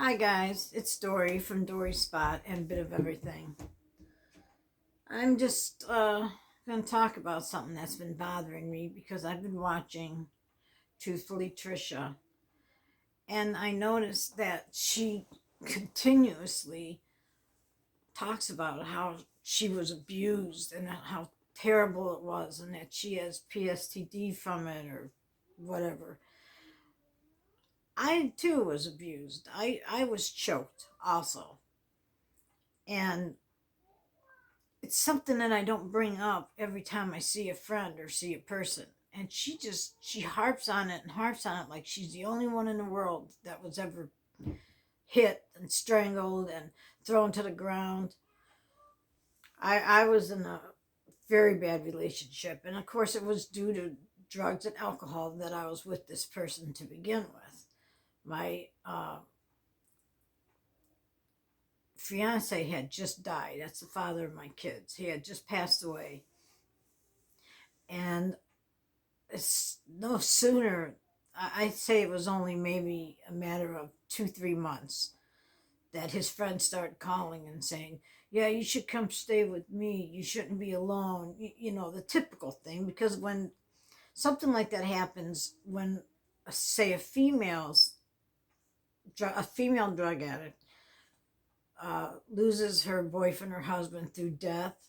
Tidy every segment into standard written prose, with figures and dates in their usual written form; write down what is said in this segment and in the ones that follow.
Hi guys, it's Dory from Dory's Spot and Bit of Everything. I'm just going to talk about something that's been bothering me because I've been watching Truthfully Trisha, and I noticed that she continuously talks about how she was abused and how terrible it was and that she has PSTD from it or whatever. I too was abused. I was choked also. And it's something that I don't bring up every time I see a friend or see a person. And she harps on it and harps on it like she's the only one in the world that was ever hit and strangled and thrown to the ground. I was in a very bad relationship. And of course, it was due to drugs and alcohol that I was with this person to begin with. My fiance had just died. That's the father of my kids. He had just passed away. And it's no sooner, I'd say it was only maybe a matter of 2 3 months that his friends started calling and saying, yeah, you should come stay with me, you shouldn't be alone, the typical thing. Because when something like that happens, when say a female drug addict loses her boyfriend or husband through death,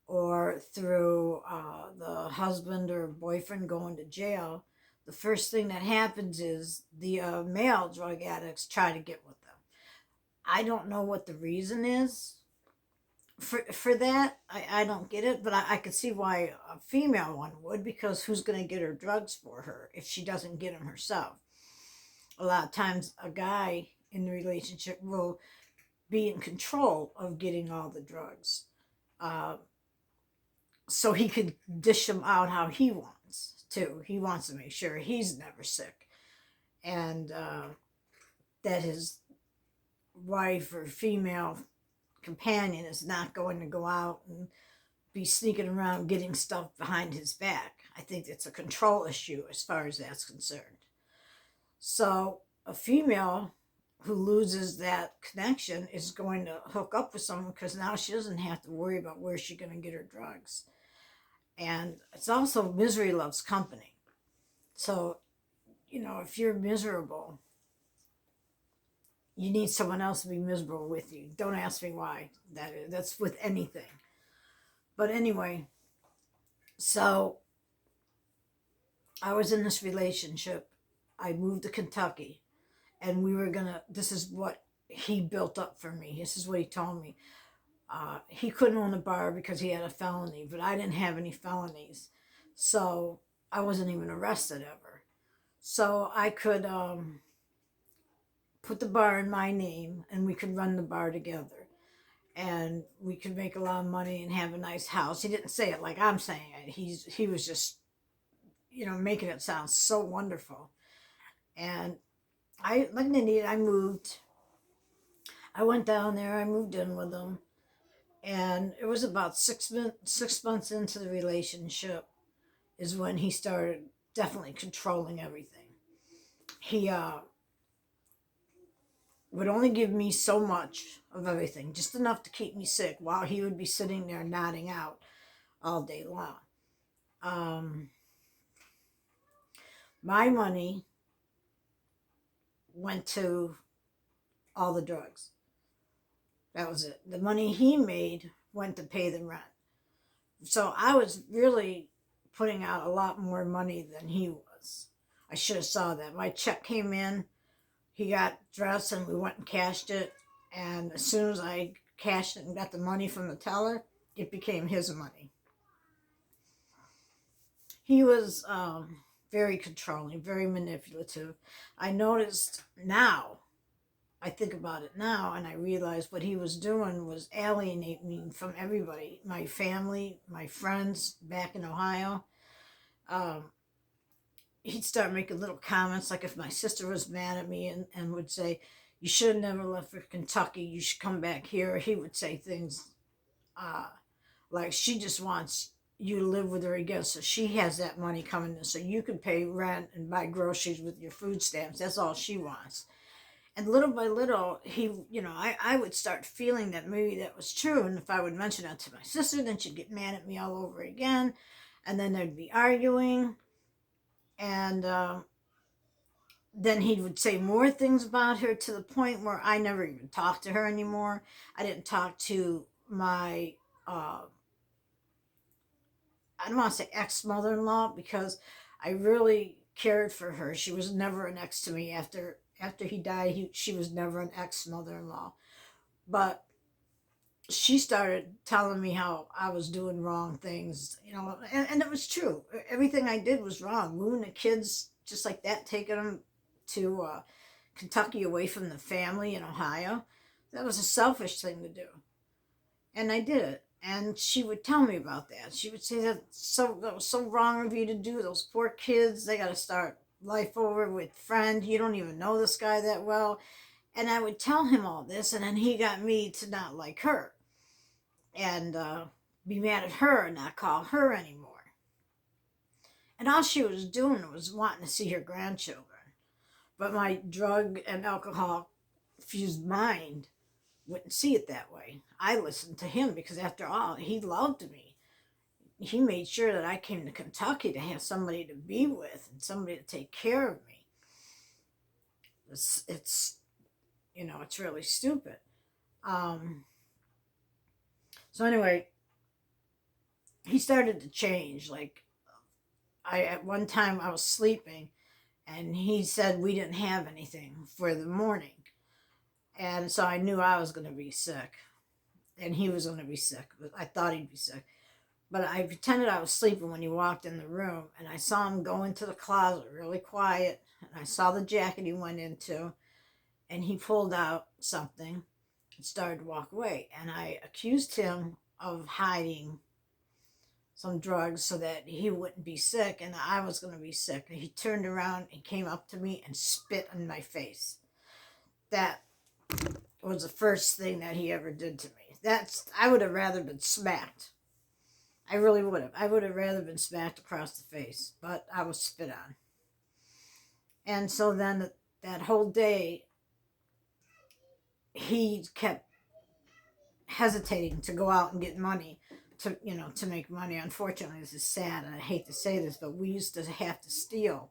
or through the husband or boyfriend going to jail, the first thing that happens is the male drug addicts try to get with them. I don't know what the reason is for that. I don't get it, but I could see why a female one would, because who's going to get her drugs for her if she doesn't get them herself? A lot of times, a guy in the relationship will be in control of getting all the drugs. Uh, so he could dish them out how he wants to. He wants to make sure he's never sick, and that his wife or female companion is not going to go out and be sneaking around getting stuff behind his back. I think it's a control issue as far as that's concerned. So a female who loses that connection is going to hook up with someone because now she doesn't have to worry about where she's going to get her drugs. And it's also misery loves company. So, if you're miserable, you need someone else to be miserable with you. Don't ask me why that is. That's with anything. But anyway, so I was in this relationship. I moved to Kentucky, and this is what he built up for me. This is what he told me. He couldn't own a bar because he had a felony, but I didn't have any felonies. So I wasn't even arrested ever. So I could put the bar in my name and we could run the bar together. And we could make a lot of money and have a nice house. He didn't say it like I'm saying it. He was just, making it sound so wonderful. And like an idiot, I moved. I went down there, I moved in with him. And it was about 6 months into the relationship is when he started definitely controlling everything. He would only give me so much of everything, just enough to keep me sick, while he would be sitting there nodding out all day long. My money went to all the drugs. That was it. The money he made went to pay the rent. So I was really putting out a lot more money than he was. I should have saw that. My check came in, he got dressed, and we went and cashed it. And as soon as I cashed it and got the money from the teller, it became his money. He was very controlling, very manipulative. I noticed now, I think about it now, and I realize what he was doing was alienate me from everybody, my family, my friends back in Ohio. Um, he'd start making little comments, like if my sister was mad at me and would say, you should have never left for Kentucky, you should come back here. He would say things uh, like, she just wants you to live with her again so she has that money coming in so you can pay rent and buy groceries with your food stamps. That's all she wants. And little by little, I would start feeling that maybe that was true. And if I would mention that to my sister, then she'd get mad at me all over again. And then there'd be arguing. And then he would say more things about her to the point where I never even talked to her anymore. I didn't talk to my, I don't want to say ex mother in law, because I really cared for her. She was never an ex to me. After he died, she was never an ex mother in law. But she started telling me how I was doing wrong things, and it was true. Everything I did was wrong. Moving the kids just like that, taking them to Kentucky away from the family in Ohio, that was a selfish thing to do. And I did it. And she would tell me about that. She would say that was so wrong of you to do. Those poor kids, they got to start life over with friend. You don't even know this guy that well. And I would tell him all this, and then he got me to not like her and be mad at her and not call her anymore. And all she was doing was wanting to see her grandchildren. But my drug and alcohol fused mind wouldn't see it that way. I listened to him because, after all, he loved me. He made sure that I came to Kentucky to have somebody to be with and somebody to take care of me. It's it's really stupid. So anyway, he started to change. Like, at one time I was sleeping, and he said we didn't have anything for the morning. And so I knew I was going to be sick. And he was going to be sick. I thought he'd be sick. But I pretended I was sleeping when he walked in the room. And I saw him go into the closet really quiet. And I saw the jacket he went into. And he pulled out something and started to walk away. And I accused him of hiding some drugs so that he wouldn't be sick and I was going to be sick. And he turned around and came up to me and spit in my face. That was the first thing that he ever did to me. I would have rather been smacked. I really would have. I would have rather been smacked across the face, but I was spit on. And so then that whole day, he kept hesitating to go out and get money to make money. Unfortunately, this is sad, and I hate to say this, but we used to have to steal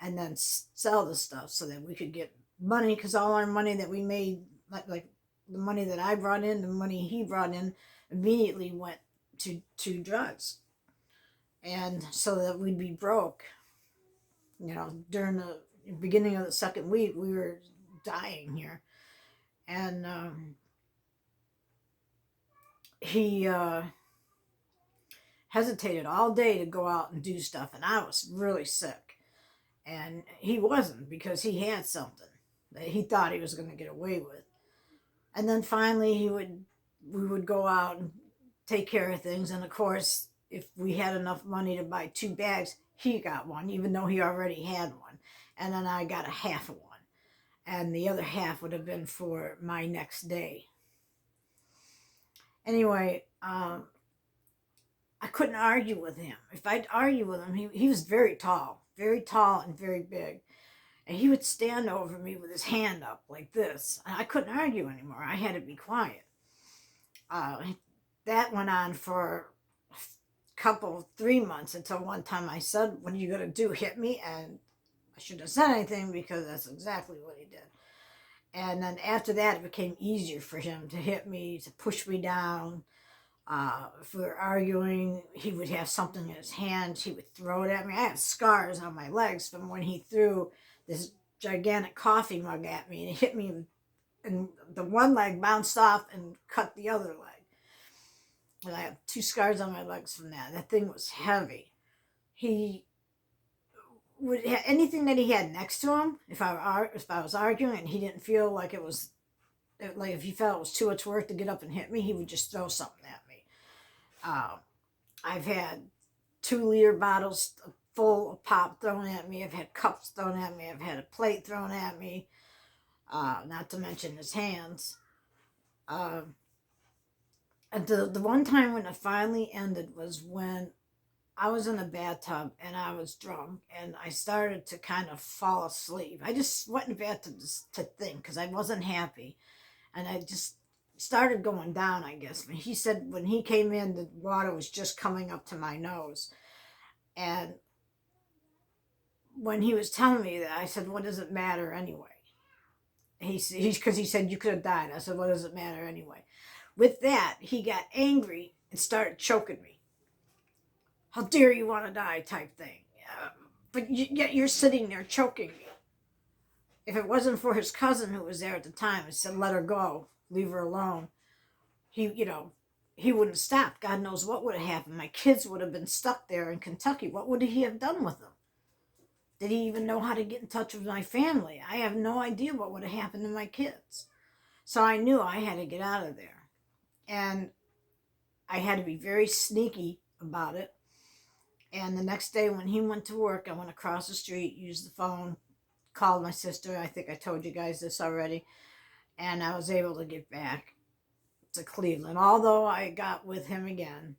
and then sell the stuff so that we could get money, because all our money that we made, like the money that I brought in, the money he brought in, immediately went to drugs. And so that we'd be broke. During the beginning of the second week, we were dying here. And he hesitated all day to go out and do stuff, and I was really sick. And he wasn't, because he had something that he thought he was going to get away with. And then finally we would go out and take care of things. And of course, if we had enough money to buy 2 bags, he got one, even though he already had one. And then I got a half of one. And the other half would have been for my next day. Anyway, I couldn't argue with him. If I'd argue with him, he was very tall and very big. And he would stand over me with his hand up like this. And I couldn't argue anymore. I had to be quiet. That went on for a couple, 3 months, until one time I said, "What are you going to do, hit me?" And I shouldn't have said anything, because that's exactly what he did. And then after that, it became easier for him to hit me, to push me down. If we were arguing, he would have something in his hand. He would throw it at me. I have scars on my legs from when he threw this gigantic coffee mug at me, and it hit me, and the one leg bounced off and cut the other leg. And I have 2 scars on my legs from that. That thing was heavy. He would have anything that he had next to him. If I was arguing and he didn't feel like it was, like if he felt it was too much work to get up and hit me, he would just throw something at me. I've had 2-liter bottles full of pop thrown at me. I've had cups thrown at me. I've had a plate thrown at me. Not to mention his hands. And the one time when it finally ended was when I was in a bathtub and I was drunk and I started to kind of fall asleep. I just went in the bathtub to think because I wasn't happy. And I just started going down, I guess. He said when he came in, the water was just coming up to my nose. And when he was telling me that, I said, what does it matter anyway? Because he said, you could have died. I said, what does it matter anyway? With that, he got angry and started choking me. How dare you want to die type thing. But yet you're sitting there choking me. If it wasn't for his cousin who was there at the time and said, let her go, leave her alone, he wouldn't stop. God knows what would have happened. My kids would have been stuck there in Kentucky. What would he have done with them? Did he even know how to get in touch with my family? I have no idea what would have happened to my kids. So I knew I had to get out of there. And I had to be very sneaky about it. And the next day when he went to work, I went across the street, used the phone, called my sister. I think I told you guys this already. And I was able to get back to Cleveland. Although I got with him again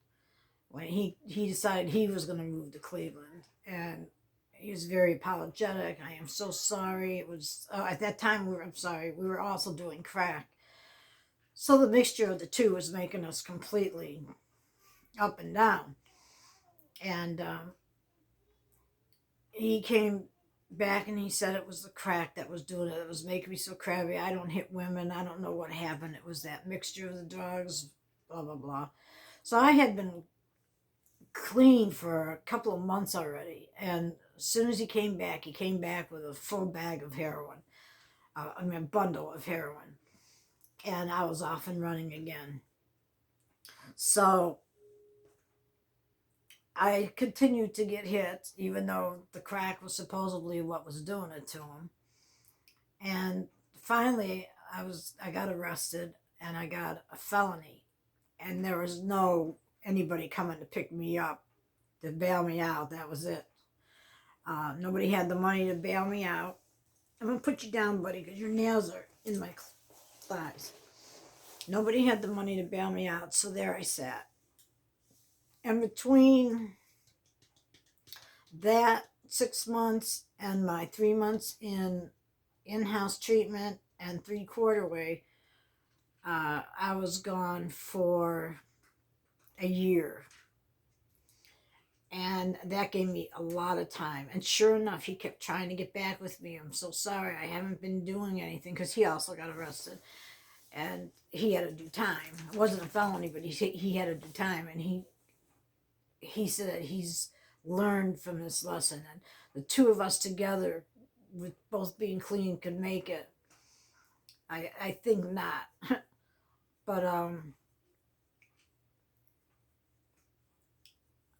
when he decided he was going to move to Cleveland. And he was very apologetic. I am so sorry. It was, at that time, we were also doing crack. So the mixture of the two was making us completely up and down. And he came back and he said it was the crack that was doing it. It was making me so crabby. I don't hit women. I don't know what happened. It was that mixture of the drugs, blah, blah, blah. So I had been clean for a couple of months already. And as soon as he came back with a full bag of heroin. A bundle of heroin. And I was off and running again. So I continued to get hit, even though the crack was supposedly what was doing it to him. And finally, I got arrested and I got a felony. And there was no anybody coming to pick me up to bail me out. That was it. Nobody had the money to bail me out. I'm going to put you down, buddy, because your nails are in my thighs. Nobody had the money to bail me out, so there I sat. And between that 6 months and my 3 months in-house treatment and 3/4 way, I was gone for a year. And that gave me a lot of time. And sure enough, he kept trying to get back with me. I'm so sorry. I haven't been doing anything, because he also got arrested. And he had to do time. It wasn't a felony, but he had to do time. And he said that he's learned from this lesson. And the two of us together, with both being clean, could make it. I think not. But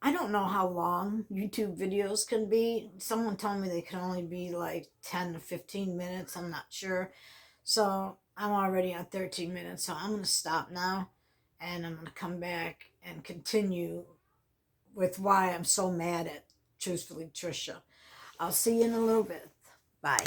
I don't know how long YouTube videos can be. Someone told me they can only be like 10 to 15 minutes. I'm not sure. So I'm already at 13 minutes. So I'm going to stop now. And I'm going to come back and continue with why I'm so mad at Truthfully Trisha. I'll see you in a little bit. Bye.